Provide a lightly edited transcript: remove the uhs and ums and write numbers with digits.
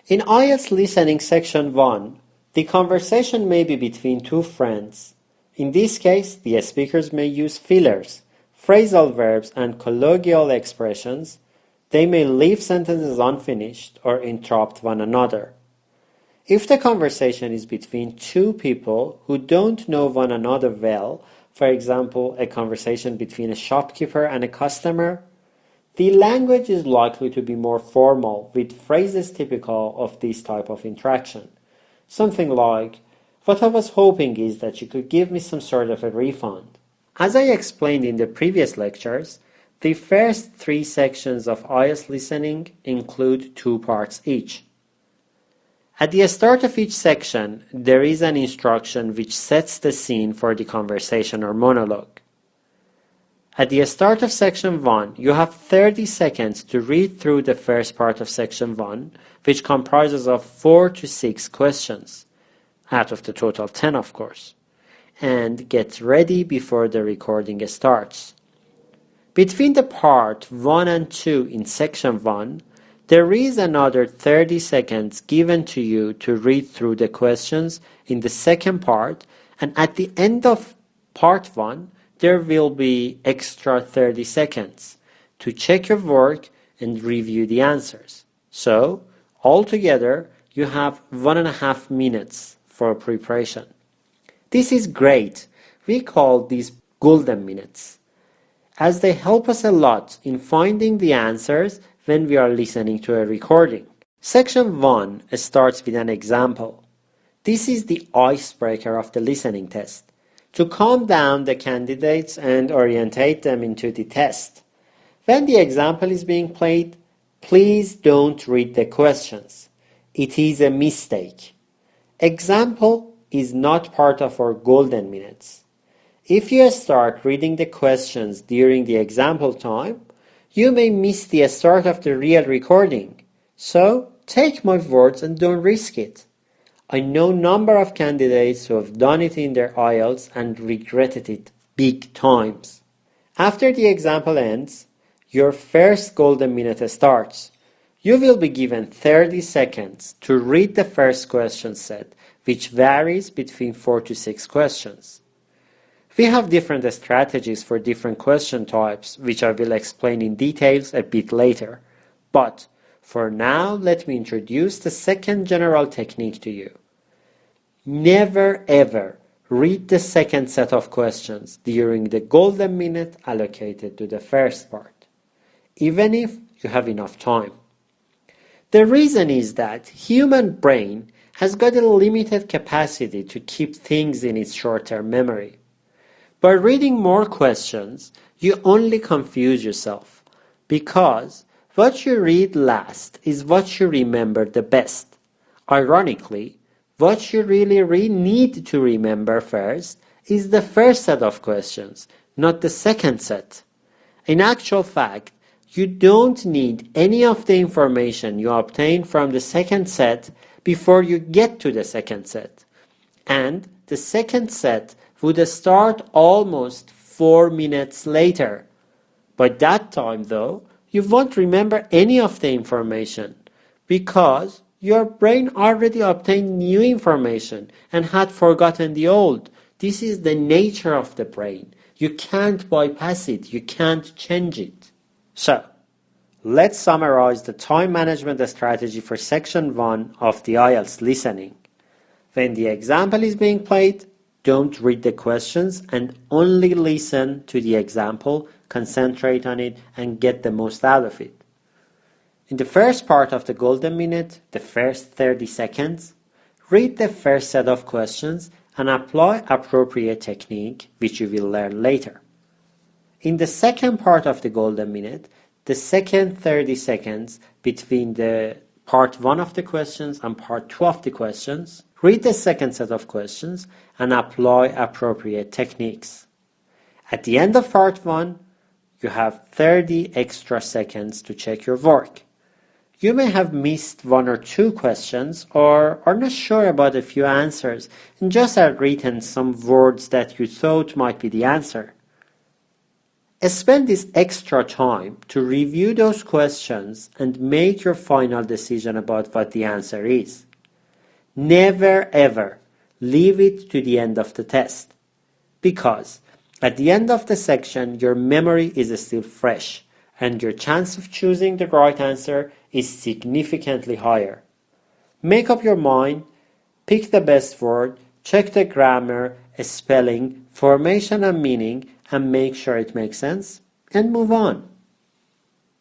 In IELTS listening section 1, the conversation may be between two friends. In this case, the speakers may use fillers, phrasal verbs, and colloquial expressions. They may leave sentences unfinished or interrupt one another. If the conversation is between two people who don't know one another well, for example, a conversation between a shopkeeper and a customer, the language is likely to be more formal, with phrases typical of this type of interaction. Something like, "What I was hoping is that you could give me some sort of a refund." As I explained in the previous lectures, the first 3 sections of IELTS listening include 2 parts each. At the start of each section, there is an instruction which sets the scene for the conversation or monologue. At the start of section 1, you have 30 seconds to read through the first part of section 1, which comprises of 4 to 6 questions, out of the total 10 of course, and get ready before the recording starts. Between the part 1 and 2 in section 1, there is another 30 seconds given to you to read through the questions in the second part, and at the end of part 1, there will be extra 30 seconds to check your work and review the answers. So, altogether, you have 1.5 minutes for preparation. This is great. We call these golden minutes, as they help us a lot in finding the answers when we are listening to a recording. Section 1 starts with an example. This is the icebreaker of the listening test, to calm down the candidates and orientate them into the test. When the example is being played, please don't read the questions. It is a mistake. Example is not part of our golden minutes. If you start reading the questions during the example time, you may miss the start of the real recording. So, take my words and don't risk it. I know a number of candidates who have done it in their IELTS and regretted it big times. After the example ends, your first golden minute starts. You will be given 30 seconds to read the first question set, which varies between 4 to 6 questions. We have different strategies for different question types, which I will explain in details a bit later. But for now, let me introduce the second general technique to you. Never ever read the second set of questions during the golden minute allocated to the first part, even if you have enough time. The reason is that human brain has got a limited capacity to keep things in its short-term memory. By reading more questions, you only confuse yourself, because what you read last is what you remember the best. Ironically, what you really need to remember first is the first set of questions, not the second set. In actual fact, you don't need any of the information you obtain from the second set before you get to the second set. And the second set would start almost 4 minutes later. By that time, though, you won't remember any of the information, because your brain already obtained new information and had forgotten the old. This is the nature of the brain. You can't bypass it. You can't change it. So, let's summarize the time management strategy for section 1 of the IELTS listening. When the example is being played, don't read the questions and only listen to the example, concentrate on it, and get the most out of it. In the first part of the golden minute, the first 30 seconds, read the first set of questions and apply appropriate technique, which you will learn later. In the second part of the golden minute, the second 30 seconds between the part 1 of the questions and part 2 of the questions, read the second set of questions and apply appropriate techniques. At the end of part 1, you have 30 extra seconds to check your work. You may have missed 1 or 2 questions, or are not sure about a few answers and just have written some words that you thought might be the answer. Spend this extra time to review those questions and make your final decision about what the answer is. Never ever leave it to the end of the test, because at the end of the section your memory is still fresh and your chance of choosing the right answer is significantly higher. Make up your mind, pick the best word, check the grammar, spelling, formation and meaning, and make sure it makes sense, and move on.